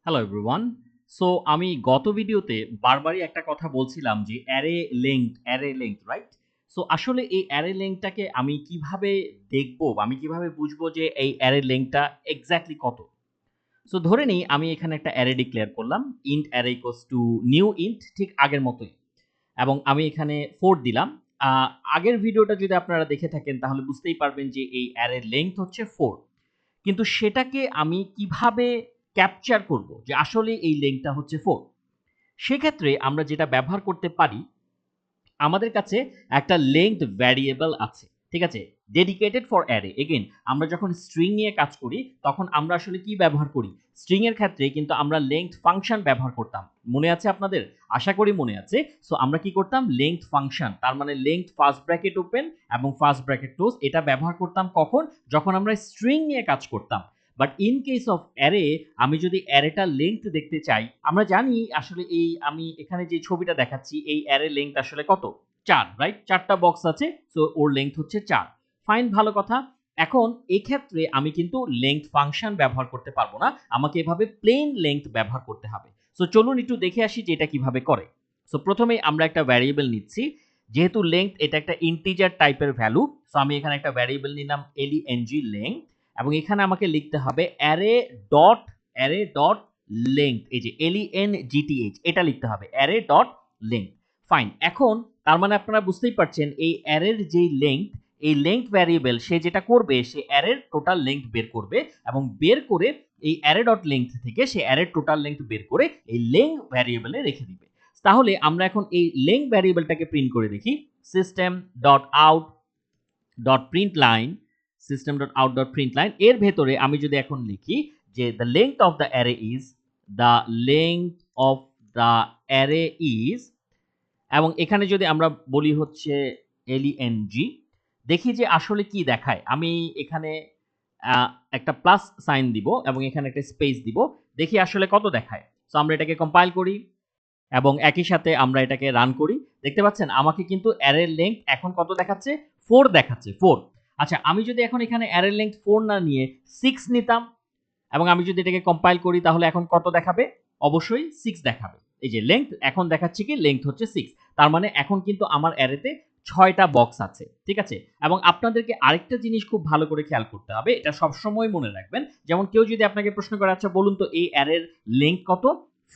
Hello everyone. So আমি গত ভিডিওতে বারবারই একটা কথা বলছিলাম যে অ্যারে লেংথ রাইট? সো আসলে এই অ্যারে লেংথটাকে আমি কিভাবে দেখবো বা আমি কিভাবে বুঝবো যে এই অ্যারে লেংথটা এক্সাক্টলি কত? সো ধরে নিই আমি এখানে একটা অ্যারে ডিক্লেয়ার করলাম। int array equals to new int ঠিক আগের মতোই। এবং আমি এখানে 4 দিলাম। আ আগের ভিডিওটা যদি আপনারা দেখে থাকেন তাহলে বুঝতেই পারবেন যে এই অ্যারের লেংথ হচ্ছে 4। কিন্তু সেটাকে আমি কিভাবে ক্যাপচার করব যে আসলে এই লেংথটা হচ্ছে 4? সেক্ষেত্রে আমরা যেটা ব্যবহার করতে পারি, আমাদের কাছে একটা লেংথ ভ্যারিয়েবল আছে। ঠিক আছে? Dedicated for array. এগেইন আমরা যখন স্ট্রিং নিয়ে কাজ করি তখন আমরা আসলে কি ব্যবহার করি? স্ট্রিং এর ক্ষেত্রে কিন্তু আমরা লেংথ ফাংশন ব্যবহার করতাম। মনে আছে আপনাদের? আশা করি মনে আছে। সো আমরা কি করতাম? লেংথ ফাংশন তার মানে লেংথ ফার্স্ট ব্র্যাকেট ওপেন এবং ফার্স্ট ব্র্যাকেট ক্লোজ এটা ব্যবহার করতাম কখন? যখন আমরা স্ট্রিং নিয়ে কাজ করতাম। But in case of array আমি যদি অ্যারেটার লেংথ দেখতে চাই, আমরা জানি আসলে আমি এখানে যে ছবিটা দেখাচ্ছি এই অ্যারে লেংথ আসলে কত? 4 রাইট? 4 টা বক্স আছে। সো ওর লেংথ হচ্ছে 4। ফাইন ভালো কথা। এখন এক্ষেত্রে আমি কিন্তু লেংথ ফাংশন ব্যবহার করতে পারবো না। আমাকে এভাবে প্লেন লেংথ ব্যবহার করতে হবে। সো চলুন একটু দেখে আসি যে এটা কিভাবে করে। সো প্রথমেই আমরা একটা ভ্যারিয়েবল নিচ্ছি। যেহেতু লেংথ এটা একটা ইন্টিজার টাইপের ভ্যালু, সো আমি এখানে একটা ভ্যারিয়েবল নিলাম লেং লেংথ এবং এখানে আমাকে লিখতে হবে অ্যারে ডট লেংথ এই যে LENGTH এটা লিখতে হবে অ্যারে ডট লেংথ। ফাইন। এখন তার মানে আপনারা বুঝতেই পারছেন এই অ্যারের যেই লেংথ, এই লেংথ ভ্যারিয়েবল সে যেটা করবে সে অ্যারের টোটাল লেংথ বের করবে এবং বের করে এই অ্যারে ডট লেংথ থেকে সে অ্যারের টোটাল লেংথ বের করে এই লেংথ ভ্যারিয়েবলে রেখে দিবে। তাহলে আমরা এখন এই লেংথ ভ্যারিয়েবলটাকে প্রিন্ট করে দেখি। System dot out dot print line system dot out dot print line এর ভেতরে আমি যদি এখন লিখি যে the length of the array is the length of the array is এবং এখানে যদি আমরা বলি হচ্ছে LENG দেখি যে আসলে কি দেখায়। আমি এখানে আ একটা প্লাস সাইন দিব এবং এখানে একটা স্পেস দিব। দেখি আসলে কত দেখায়। সো আমরা এটাকে কম্পাইল করি এবং একই সাথে আমরা এটাকে রান করি। দেখতে পাচ্ছেন আমাকে কিন্তু অ্যারের লেংথ এখন কত দেখাচ্ছে? 4 দেখাচ্ছে 4। আচ্ছা আমি যদি এখন এখানে অ্যারের লেংথ 4 না নিয়ে 6 নিতাম এবং আমি যদি এটাকে কম্পাইল করি তাহলে এখন কত দেখাবে? অবশ্যই 6 দেখাবে। এই যে লেংথ এখন দেখাচ্ছে কি লেংথ হচ্ছে 6। তার মানে এখন কিন্তু আমার অ্যারেতে 6 টা বক্স আছে। ঠিক আছে? এবং আপনাদেরকে আরেকটা জিনিস খুব ভালো করে খেয়াল করতে হবে। এটা সবসময় মনে রাখবেন। যেমন কেউ যদি আপনাকে প্রশ্ন করে আচ্ছা বলুন তো এই অ্যারের লেংথ কত?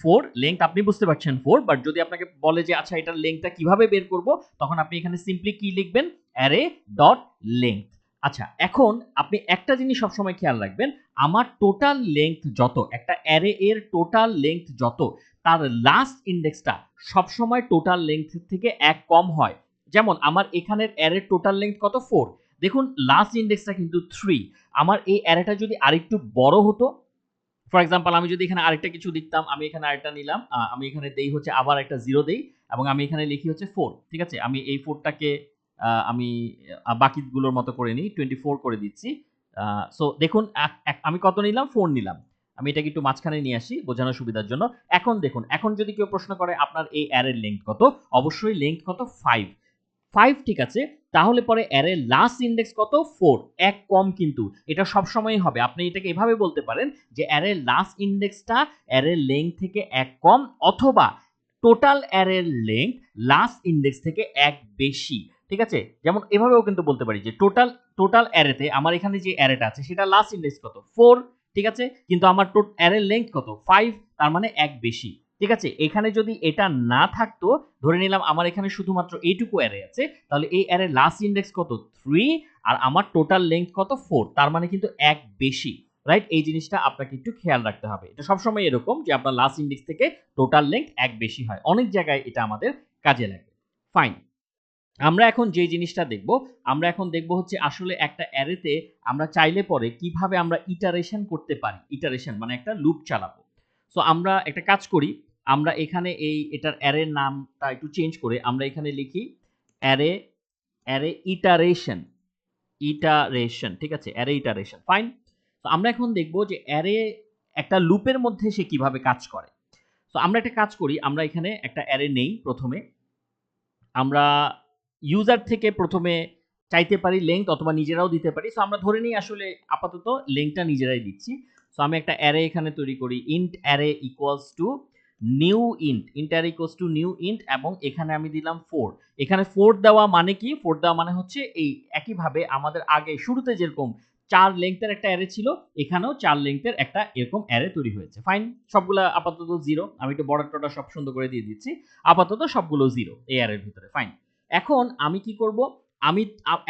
4 লেংথ আপনি বুঝতে পারছেন 4 বাট যদি আপনাকে বলে যে আচ্ছা এটার লেংথটা কিভাবে বের করব তখন আপনি এখানে সিম্পলি কি লিখবেন? Array dot length. আচ্ছা এখন আপনি একটা জিনিস সবসময় খেয়াল রাখবেন আমার টোটাল লেংথ যত একটা অ্যারে এর টোটাল লেংথ যত তার লাস্ট ইন্ডেক্সটা সবসময় টোটাল লেংথের থেকে এক কম হয়। যেমন আমার এখানের অ্যারের টোটাল লেংথ কত 4 দেখুন লাস্ট ইন্ডেক্সটা কিন্তু 3 আমার এই অ্যারেটা যদি আরেকটু বড় হতো ফর এক্সাম্পল আমি যদি এখানে আরেকটা কিছু লিখতাম আমি এখানে আরেকটা নিলাম আমি এখানে দেই হচ্ছে আবার একটা 0 দেই এবং আমি এখানে লিখি হচ্ছে 4 ঠিক আছে আমি এই 4 টাকে আমি বাকিগুলোর মতো করে নিই 24 করে দিচ্ছি সো দেখুন আমি কত নিলাম 4 নিলাম আমি এটাকে একটু মাঝখানে নিয়ে আসি বোঝানোর সুবিধার জন্য এখন দেখুন এখন যদি কেউ প্রশ্ন করে আপনার এই অ্যারের লেংথ কত অবশ্যই লেংথ কত 5 5 ঠিক আছে তাহলে পরে অ্যারের লাস্ট ইন্ডেক্স কত 4 এক কম কিন্তু এটা সবসময়ই হবে আপনি এটাকে এভাবে বলতে পারেন যে অ্যারের লাস্ট ইন্ডেক্সটা অ্যারের লেংথ থেকে এক কম অথবা টোটাল অ্যারের লেংথ লাস্ট ইন্ডেক্স থেকে এক বেশি ঠিক আছে যেমন এভাবেও কিন্তু বলতে পারি যে টোটাল অ্যারেতে আমার এখানে যে অ্যারেটা আছে সেটা লাস্ট ইন্ডেক্স কত 4 ঠিক আছে কিন্তু আমার অ্যারের লেংথ কত 5 তার মানে এক বেশি ঠিক আছে এখানে যদি এটা না থাকতো ধরে নিলাম আমার এখানে শুধুমাত্র এইটুকু অ্যারে আছে তাহলে এই অ্যারে লাস্ট ইন্ডেক্স কত 3 আর আমার টোটাল লেংথ কত 4 তার মানে কিন্তু এক বেশি রাইট এই জিনিসটা আপনাকে একটু খেয়াল রাখতে হবে এটা সবসময় এরকম যে আপনার লাস্ট ইন্ডেক্স থেকে টোটাল লেংথ এক বেশি হয় অনেক জায়গায় এটা আমাদের কাজে লাগে ফাইন আমরা এখন যে জিনিসটা দেখব আমরা এখন দেখব হচ্ছে আসলে একটা অ্যারেতে আমরা চাইলে পরে কিভাবে আমরা ইটারেশন করতে পারি ইটারেশন মানে একটা লুপ চালাবো সো আমরা একটা কাজ করি আমরা এখানে এটার অ্যারের নামটা একটু চেঞ্জ করে আমরা এখানে লিখি অ্যারে অ্যারে ইটারেশন ঠিক আছে অ্যারে ইটারেশন ফাইন তো আমরা এখন দেখব যে অ্যারে একটা লুপের মধ্যে সে কিভাবে কাজ করে তো আমরা একটা কাজ করি আমরা এখানে একটা অ্যারে নেই প্রথমে আমরা ইউজার থেকে প্রথমে চাইতে পারি লেংথ অথবা নিজেরাও দিতে পারি সো আমরা ধরে নিই আসলে আপাতত লেংথটা নিজেরাই দিচ্ছি সো আমি একটা অ্যারে এখানে তৈরি করি, int array equals to new int, int array equals to new int, এবং এখানে আমি দিলাম 4। এখানে 4 দেওয়া মানে কি? 4 দেওয়া মানে হচ্ছে এই একইভাবে আমাদের আগে শুরুতে যেরকম 4 লেংথের একটা অ্যারে ছিল, এখানেও 4 লেংথের একটা এরকম অ্যারে তৈরি হয়েছে। ফাইন, সবগুলা আপাতত 0। আমি একটু বর্ডার টর্ডার সব সুন্দর করে দিয়ে দিচ্ছি। আপাতত সবগুলো 0 এই অ্যারের ভিতরে। ফাইন, এখন আমি কি করব? আমি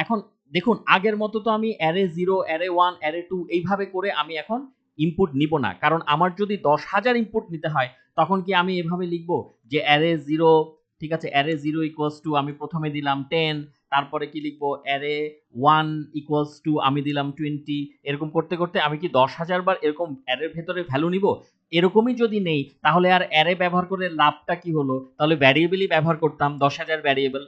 এখন দেখুন আগের মতো তো আমি অ্যারে 0, অ্যারে 1, অ্যারে 2 এইভাবে করে আমি এখন ইনপুট নিব না, কারণ আমার যদি 10,000 ইনপুট নিতে হয় তখন কি আমি এভাবে লিখব যে অ্যারে 0, ঠিক আছে, অ্যারে 0 ইকুয়ালস টু আমি প্রথমে দিলাম 10, তারপরে কি লিখব অ্যারে 1 ইকুয়ালস টু আমি দিলাম 20, এরকম করতে করতে আমি কি 10,000 বার এরকম অ্যারের ভেতরে ভ্যালু নিব? এরকমই যদি নেই তাহলে আর অ্যারে ব্যবহার করে লাভটা কি হলো? তাহলে ভ্যারিয়েবলই ব্যবহার করতাম, 10,000 ভ্যারিয়েবল।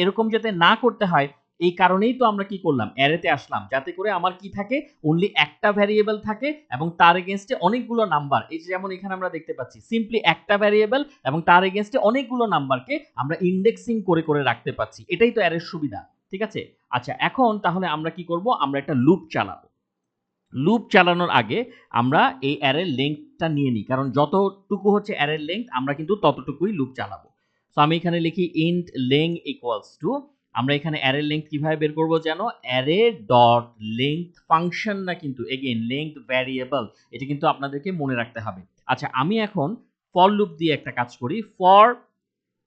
এরকম যাতে না করতে হয় এই কারণেই তো আমরা কি করলাম, অ্যারেতে আসলাম, যাতে করে আমার কি থাকে, অনলি একটা ভ্যারিয়েবল থাকে এবং তার এগেইনস্টে অনেকগুলো নাম্বার। এই যে যেমন এখানে আমরা দেখতে পাচ্ছি সিম্পলি একটা ভ্যারিয়েবল এবং তার এগেইনস্টে অনেকগুলো নাম্বারকে আমরা ইন্ডেক্সিং করে করে রাখতে পাচ্ছি। এটাই তো অ্যারের সুবিধা, ঠিক আছে? আচ্ছা, এখন তাহলে আমরা কি করব? আমরা একটা লুপ চালাবো। লুপ চালানোর আগে আমরা এই অ্যারের লেংথটা নিয়ে নিই, কারণ যতটুকু হচ্ছে অ্যারের লেংথ আমরা কিন্তু ততটুকুই লুপ চালাবো। সো আমি এখানে লিখি ইন্ট লেং ইকুয়ালস টু, আমরা এখানে অ্যারের লেংথ কিভাবে বের করব যেন? অ্যারে ডট লেংথ ফাংশন না, কিন্তু এগেইন লেংথ ভ্যারিয়েবল, এটা কিন্তু আপনাদেরকে মনে রাখতে হবে। আচ্ছা, আমি এখন ফর লুপ দিয়ে একটা কাজ করি। For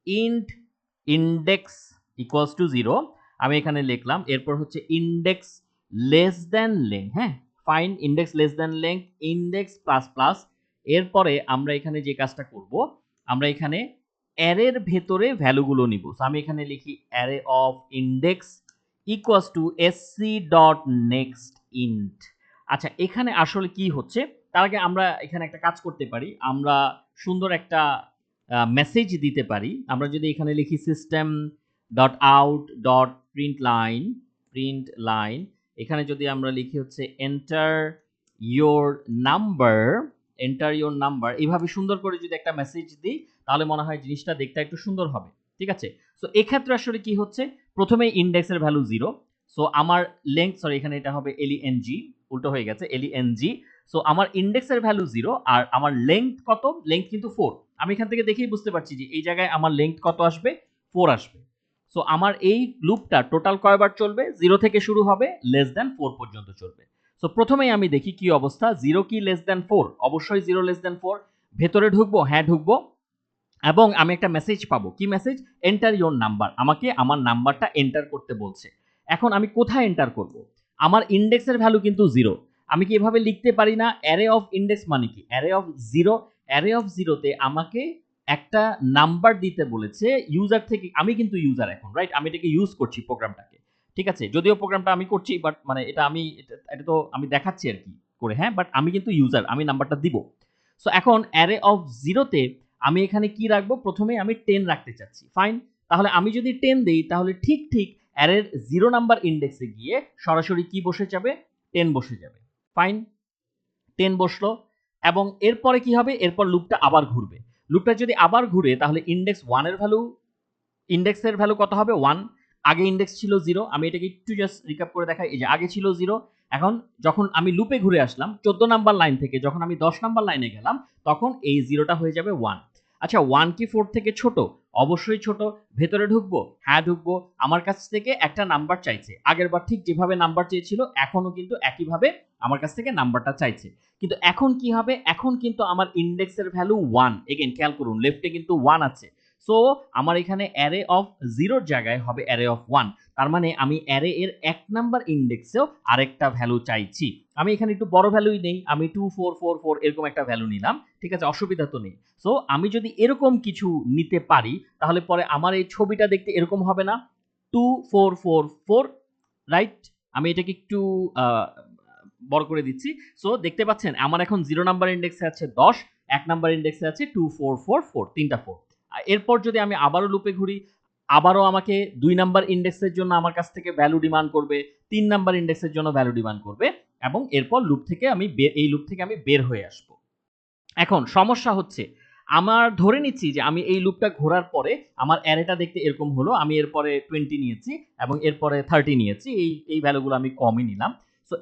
int index equals to 0, আমি এখানে লিখলাম, এরপর হচ্ছে ইন্ডেক্স লেস দ্যান লেং, হ্যাঁ, fine, index less than length, index plus plus. এরপরে আমরা এখানে যে কাজটা করব, আমরা এখানে অ্যারের ভেতরে ভ্যালুগুলো নিব। সো আমি এখানে লিখি array of index equals to SC dot next int. আচ্ছা, এখানে আসলে কি হচ্ছে তার আগে আমরা এখানে একটা কাজ করতে পারি, আমরা সুন্দর একটা মেসেজ দিতে পারি। আমরা যদি এখানে লিখি system dot out dot print line, এখানে যদি আমরা লিখি হচ্ছে enter your number, enter your number, এইভাবে সুন্দর করে যদি একটা মেসেজ দিই তাহলে মনে হয় জিনিসটা দেখতে একটু সুন্দর হবে, ঠিক আছে? সো এক্ষেত্রে আসলে কি হচ্ছে, প্রথমে ইন্ডেক্সের ভ্যালু 0, সো আমার লেংথ, সরি এখানে এটা হবে এলইএনজি, উল্টো হয়ে গেছে, এলইএনজি। সো আমার ইন্ডেক্সের ভ্যালু 0 আর আমার লেংথ কত? লেংথ কিন্তু 4। আমি এখান থেকে দেখেই বুঝতে পারছি যে এই জায়গায় আমার লেংথ কত আসবে? 4 আসবে। সো আমার এই লুপটা টোটাল কয়বার চলবে? 0 থেকে শুরু হবে, লেস দ্যান 4 পর্যন্ত চলবে। সো প্রথমেই আমি দেখি কি অবস্থা, 0 কি লেস দ্যান 4? অবশ্যই 0 লেস দ্যান 4। ভেতরে ঢুকবো, হ্যাঁ ঢুকবো, এবং আমি একটা মেসেজ পাবো। কি মেসেজ? এন্টার ইওর নাম্বার, আমাকে আমার নাম্বারটা এন্টার করতে বলছে। এখন আমি কোথায় এন্টার করব? আমার ইন্ডেক্সের ভ্যালু কিন্তু 0। আমি কি এভাবে লিখতে পারি না? অ্যারে অফ ইন্ডেক্স মানে কি? Array of 0। অ্যারে অফ 0 তে আমাকে একটা নাম্বার দিতে বলেছে ইউজার থেকে। আমি কিন্তু ইউজার এখন, রাইট? আমি এটাকে ইউজ করছি প্রোগ্রামটাকে, ঠিক আছে? যদিও প্রোগ্রামটা আমি করছি, বাট মানে এটা আমি এটা তো আমি দেখাচ্ছি আর কি করে, হ্যাঁ, বাট আমি কিন্তু ইউজার, আমি নাম্বারটা দিব। সো এখন অ্যারে অফ 0 তে আমি এখানে কি রাখবো? প্রথমে আমি 10 রাখতে চাচ্ছি। ফাইন, তাহলে আমি যদি 10 দেই তাহলে ঠিক অ্যারের 0 নাম্বার ইন্ডেক্সে গিয়ে সরাসরি কি বসে যাবে? 10 বসে যাবে। ফাইন, 10 বসলো, এবং এরপরে কি হবে? এরপর লুপটা আবার ঘুরবে। লুপটা যদি আবার ঘুরে তাহলে ইন্ডেক্স 1 এর ভ্যালু, ইন্ডেক্সের ভ্যালু কত হবে? 1। আগে ইন্ডেক্স ছিল 0। আমি এটাকে একটু জাস্ট রিক্যাপ করে দেখাই। এই যে আগে ছিল 0, এখন যখন আমি লুপে ঘুরে আসলাম 14 নাম্বার লাইন থেকে, যখন আমি 10 নাম্বার লাইনে গেলাম তখন এই 0টা হয়ে যাবে 1। আচ্ছা, 1 কি 4 থেকে ছোট? অবশ্যই ছোট। ভেতরে ঢুকবো, হ্যাঁ ঢুকবো। আমার কাছ থেকে একটা নাম্বার চাইছে, আগেরবার ঠিক যেভাবে নাম্বার চেয়েছিল এখনো কিন্তু একইভাবে আমার কাছ থেকে নাম্বারটা চাইছে। কিন্তু এখন কি হবে? এখন কিন্তু আমার ইন্ডেক্সের ভ্যালু 1। এগেইন খেয়াল করুন, লেফটে কিন্তু 1 আছে। সো আমার এখানে অ্যারে অফ 0 এর জায়গায় হবে অ্যারে অফ 1। তার মানে আমি অ্যারে এর 1 নাম্বার ইন্ডেক্সেও আরেকটা ভ্যালু চাইছি। আমি এখানে একটু বড় ভ্যালুই নেই, আমি 2444 এরকম একটা ভ্যালু নিলাম, ঠিক আছে? অসুবিধা তো নেই। সো আমি যদি এরকম কিছু নিতে পারি তাহলে পরে আমার এই ছবিটা দেখতে এরকম হবে না? 2444, রাইট? আমি এটাকে একটু বড় করে দিচ্ছি। সো দেখতে পাচ্ছেন আমার এখন 0 নাম্বার ইন্ডেক্সে আছে 10, 1 নাম্বার ইন্ডেক্সে আছে 2444, তিনটা 4। এরপর যদি আমি আবারও লুপে ঘুরি, আবারও আমাকে 2 নাম্বার ইন্ডেক্সের জন্য আমার কাছ থেকে ভ্যালু ডিমান্ড করবে, 3 নাম্বার ইন্ডেক্সের জন্য ভ্যালু ডিমান্ড করবে, এবং এরপর লুপ থেকে আমি এই লুপ থেকে আমি বের হয়ে আসব। এখন সমস্যা হচ্ছে, আমার ধরে নিচ্ছি যে আমি এই লুপটা ঘোরার পরে আমার অ্যারেটা দেখতে এরকম হলো। আমি এরপরে 20 নিয়েছি এবং এরপরে 30 নিয়েছি। এই ভ্যালুগুলো আমি কমই নিলাম। সো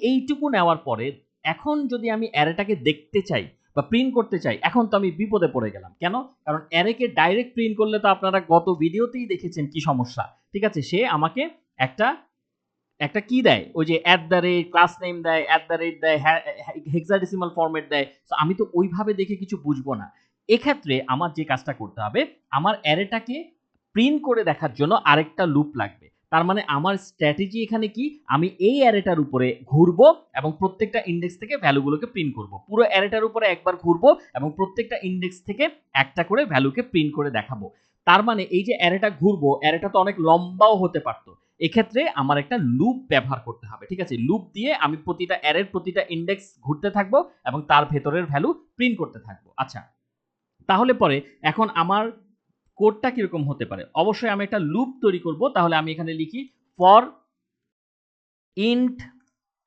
এইটুকু নেওয়ার পরে এখন যদি আমি অ্যারেটাকে দেখতে চাই বা প্রিন্ট করতে চাই, এখন তো আমি বিপদে পড়ে গেলাম। কেন? কারণ অ্যারেকে ডাইরেক্ট প্রিন্ট করলে তো আপনারা গত ভিডিওতেই দেখেছেন কি সমস্যা। ঠিক আছে? সে আমাকে একটা একটা কি দেয়, ওই যে at the rate, class name দেয়, অ্যাট দ্য রেট দেয়, হেক্সাডেসিমাল ফরম্যাট দেয়। তো আমি তো ওইভাবে দেখে কিছু বুঝবো না। এক্ষেত্রে আমার যে কাজটা করতে হবে, আমার অ্যারেটাকে প্রিন্ট করে দেখার জন্য আরেকটা লুপ লাগবে। তার মানে আমার স্ট্র্যাটেজি এখানে কি, আমি এই অ্যারেটার উপরে ঘুরবো এবং প্রত্যেকটা ইন্ডেক্স থেকে ভ্যালুগুলোকে প্রিন্ট করব। পুরো অ্যারেটার উপরে একবার ঘুরবো এবং প্রত্যেকটা ইন্ডেক্স থেকে একটা করে ভ্যালুকে প্রিন্ট করে দেখাবো। তার মানে এই যে অ্যারেটা ঘুরবো, অ্যারেটা তো অনেক লম্বাও হতে পারতো। এক্ষেত্রে আমার একটা লুপ ব্যবহার করতে হবে। ঠিক আছে? লুপ দিয়ে আমি প্রতিটা অ্যারের প্রতিটা ইন্ডেক্স ঘুরতে থাকবো এবং তার ভেতরের ভ্যালু প্রিন্ট করতে থাকবো। আচ্ছা, তাহলে পরে এখন আমার কোডটা কিরকম হতে পারে? অবশ্যই আমি একটা লুপ তৈরি করব। তাহলে আমি এখানে লিখি ফর ইন্ট,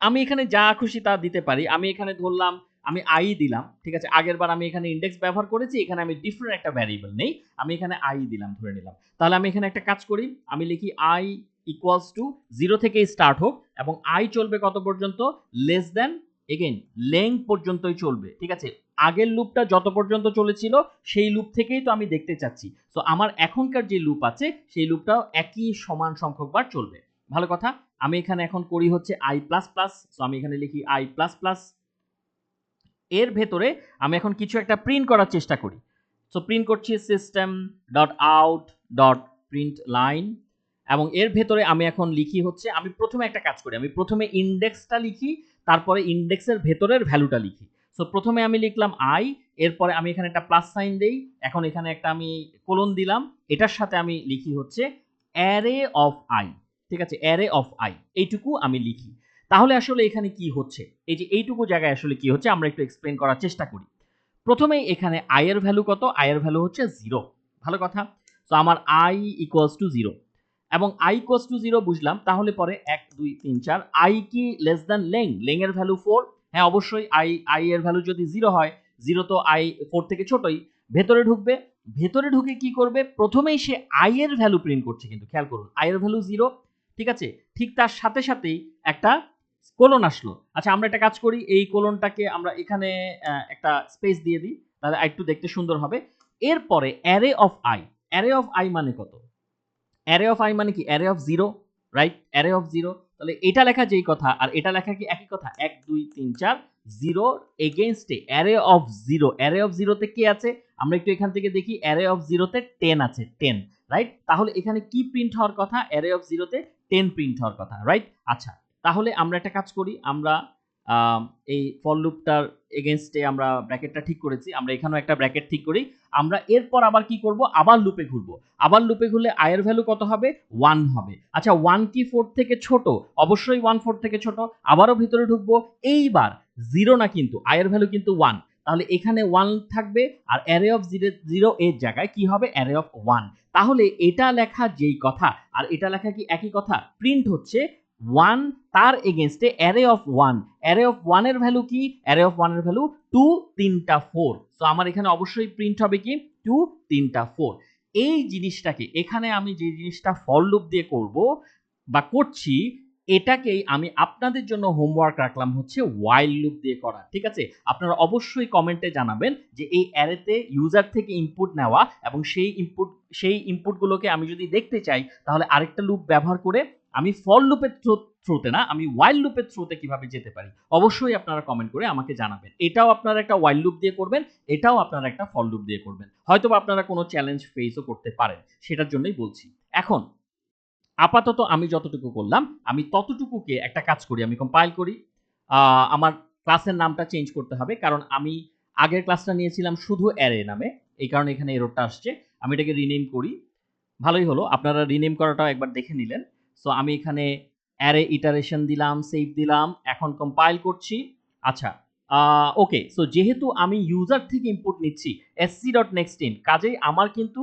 আমি এখানে যা খুশি তা দিতে পারি। আমি এখানে ধরলাম আমি আই দিলাম। ঠিক আছে? আগেরবার আমি এখানে ইন্ডেক্স ব্যবহার করেছি, এখানে আমি ডিফারেন্ট একটা ভ্যারিয়েবল নেই। আমি এখানে আই দিলাম, ধরে নিলাম। তাহলে আমি এখানে একটা কাজ করি, আমি লিখি আই ইকুয়ালস টু 0 থেকে স্টার্ট হোক এবং আই চলবে কত পর্যন্ত? লেস দ্যান, এগেইন লেংথ পর্যন্তই চলবে। ঠিক আছে? আগের লুপটা যত পর্যন্ত চলেছিল সেই লুপ থেকেই তো আমি দেখতে চাচ্ছি। সো আমার এখনকার যে লুপ আছে সেই লুপটাও একই সমান সংখ্যক বার চলবে। ভালো কথা। আমি এখানে এখন করি হচ্ছে আই প্লাস প্লাস। সো আমি এখানে লিখি আই প্লাস প্লাস। এর ভেতরে আমি এখন কিছু একটা প্রিন্ট করার চেষ্টা করি। সো প্রিন্ট করছি system dot out dot print line এবং এর ভেতরে আমি এখন লিখি হচ্ছে, আমি প্রথমে একটা কাজ করি, আমি প্রথমে ইন্ডেক্সটা লিখি, তারপরে ইন্ডেক্সের ভেতরের ভ্যালুটা লিখি। সো প্রথমে আমি লিখলাম আই, এরপরে আমি এখানে একটা প্লাস সাইন দেই, এখন এখানে একটা আমি কোলন দিলাম, এটার সাথে আমি লিখি হচ্ছে অ্যারে অফ আই। ঠিক আছে? অ্যারে অফ আই, এইটুকু আমি লিখি। তাহলে আসলে এখানে কি হচ্ছে, এই যে এইটুকু জায়গায় আসলে কি হচ্ছে আমরা একটু এক্সপ্লেন করার চেষ্টা করি। প্রথমেই এখানে আই এর ভ্যালু কত? আই এর ভ্যালু হচ্ছে 0। ভালো কথা। সো আমার আই ইকুয়ালস টু 0 এবং আই ইকুয়ালস টু 0 বুঝলাম। তাহলে পরে 1 2 3 4, আই কি লেস দ্যান লেং? লেং এর ভ্যালু 4। হ্যাঁ, অবশ্যই আই এর ভ্যালু যদি 0 হয়, 0 তো আই 4 থেকে ছোটই। ভেতরে ঢুকবে, ভেতরে ঢুকে কি করবে? প্রথমেই সে আই এর ভ্যালু প্রিন্ট করছে, কিন্তু খেয়াল করুন আই এর ভ্যালু 0। ঠিক আছে? ঠিক তার সাথে সাথেই একটা কোলন আসলো। আচ্ছা, আমরা একটা কাজ করি, এই কোলনটাকে আমরা এখানে একটা স্পেস দিয়ে দিই, তাহলে আরেকটু দেখতে সুন্দর হবে। এরপরে array of I, array of I মানে কত? অ্যারে অফ আই মানে কি? Array of 0, right? Array of 0। তাহলে এটা লেখা যেই কথা আর এটা লেখা কি একই কথা? 1 2 3 4, 0 এগেইনস্টে অ্যারে অফ 0। অ্যারে অফ 0 তে কি আছে? আমরা একটু এখান থেকে দেখি, অ্যারে অফ 0 তে 10 আছে, 10, রাইট? তাহলে এখানে কি প্রিন্ট হওয়ার কথা? অ্যারে অফ 0 তে 10 প্রিন্ট হওয়ার কথা, রাইট? আচ্ছা, তাহলে আমরা একটা কাজ করি, আমরা এই ফর লুপটার এগেইনস্টে আমরা ব্র্যাকেটটা ঠিক করেছি, আমরা এখানেও একটা ব্র্যাকেট ঠিক করি। আমরা এরপর আবার কি করব? আবার লুপে ঘুরবো। আবার লুপে ঘুরলে আই এর ভ্যালু কত হবে? 1 হবে। আচ্ছা, 1 কি 4 থেকে ছোট? অবশ্যই 1 4 থেকে ছোট। আবারও ভিতরে ঢুকবো, এইবার 0 না, কিন্তু আই এর ভ্যালু কিন্তু 1। তাহলে এখানে 1 থাকবে আর অ্যারে অফ 0 এর জায়গায় কি হবে? Array of 1। তাহলে এটা লেখা যেই কথা আর এটা লেখা কি একই কথা? প্রিন্ট হচ্ছে 1, তার এগেইনস্টে অ্যারে অফ 1। অ্যারে অফ 1 এর ভ্যালু কি? অ্যারে অফ 1 এর ভ্যালু 2 3টা 4। সো আমার এখানে অবশ্যই প্রিন্ট হবে কি? 2 3টা 4। এই জিনিসটাকে এখানে আমি যে জিনিসটা ফর লুপ দিয়ে করব বা করছি, এটাকেই আমি আপনাদের জন্য হোমওয়ার্ক রাখলাম হচ্ছে while লুপ দিয়ে করা। ঠিক আছে? আপনারা অবশ্যই কমেন্টে জানাবেন যে এই অ্যারেতে ইউজার থেকে ইনপুট নেওয়া এবং সেই ইনপুটগুলোকে আমি যদি দেখতে চাই তাহলে আরেকটা লুপ ব্যবহার করে আমি ফর লুপের থ্রুতে না, আমি while লুপের থ্রুতে কিভাবে যেতে পারি। অবশ্যই আপনারা কমেন্ট করে আমাকে জানাবেন। এটাও আপনারা একটা while লুপ দিয়ে করবেন, এটাও আপনারা একটা ফর লুপ দিয়ে করবেন। হয়তোবা আপনারা কোনো চ্যালেঞ্জ ফেসও করতে পারেন। সেটার জন্যই বলছি। এখন আপাতত আমি যতটুকু করলাম, আমি ততটুকুকে একটা কাজ করি, আমি কম্পাইল করি। আমার ক্লাসের নামটা চেঞ্জ করতে হবে, কারণ আমি আগের ক্লাসটা নিয়েছিলাম শুধু অ্যারে নামে, এই কারণে এখানে এররটা আসছে। আমি এটাকে রিনেম করি। ভালোই হলো, আপনারা রিনেম করাটাও একবার দেখে নিলেন। সো আমি এখানে অ্যারে ইটারেশন দিলাম, সেভ দিলাম, এখন কম্পাইল করছি। আচ্ছা, ওকে। সো যেহেতু আমি ইউজার থেকে ইনপুট নিচ্ছি sc.nextInt, কাজেই আমার কিন্তু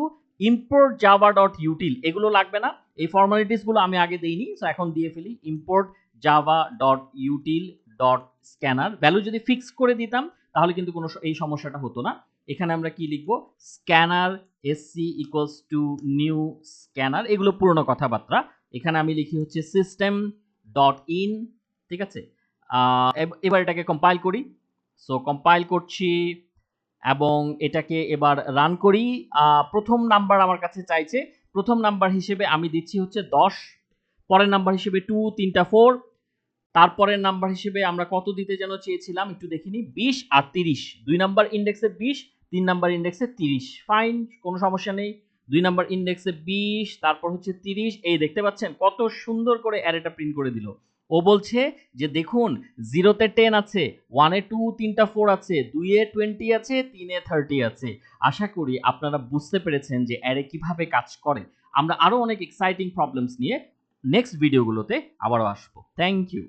import java.util এগুলো লাগবে না। এই ফর্মালিটিস গুলো আমি আগে দেইনি, সো এখন দিয়ে ফেলি। import java.util.scanner ভ্যালু যদি ফিক্স করে দিতাম তাহলে কিন্তু কোনো এই সমস্যাটা হতো না। এখানে আমরা কি লিখবো? Scanner sc equals to new scanner, এগুলো পুরনো কথাবার্তা। এখানে আমি লিখি হচ্ছে সিস্টেম ডট ইন, ঠিক আছে? এবার এটাকে কম্পাইল করি। সো কম্পাইল করছি এবং এটাকে এবার রান করি। প্রথম নাম্বার আমার কাছে চাইছে। প্রথম নাম্বার হিসেবে আমি দিচ্ছি হচ্ছে 10, পরের নাম্বার হিসেবে 2, 3টা 4, তারপরের নাম্বার হিসেবে আমরা কত দিতে যেন চেয়েছিলাম একটু দেখে নিই, 20 আর 30। 2 নাম্বার ইন্ডেক্সে 20, 3 নাম্বার ইন্ডেক্সে 30। ফাইন, কোনো সমস্যা নেই। 2 নাম্বার ইন্ডেক্সে 20, তারপর হচ্ছে 30। এই দেখতে পাচ্ছেন কত সুন্দর করে অ্যারেটা প্রিন্ট করে দিল। ও বলছে যে দেখুন 0 তে 10 আছে, 1 এ 2, 3টা 4 আছে, 2 এ 20 আছে, 3 এ 30 আছে। আশা করি আপনারা বুঝতে পেরেছেন যে অ্যারে কিভাবে কাজ করে। আমরা আরো অনেক এক্সাইটিং প্রবলেমস নিয়ে নেক্সট ভিডিওগুলোতে আবারও আসবো। Thank you.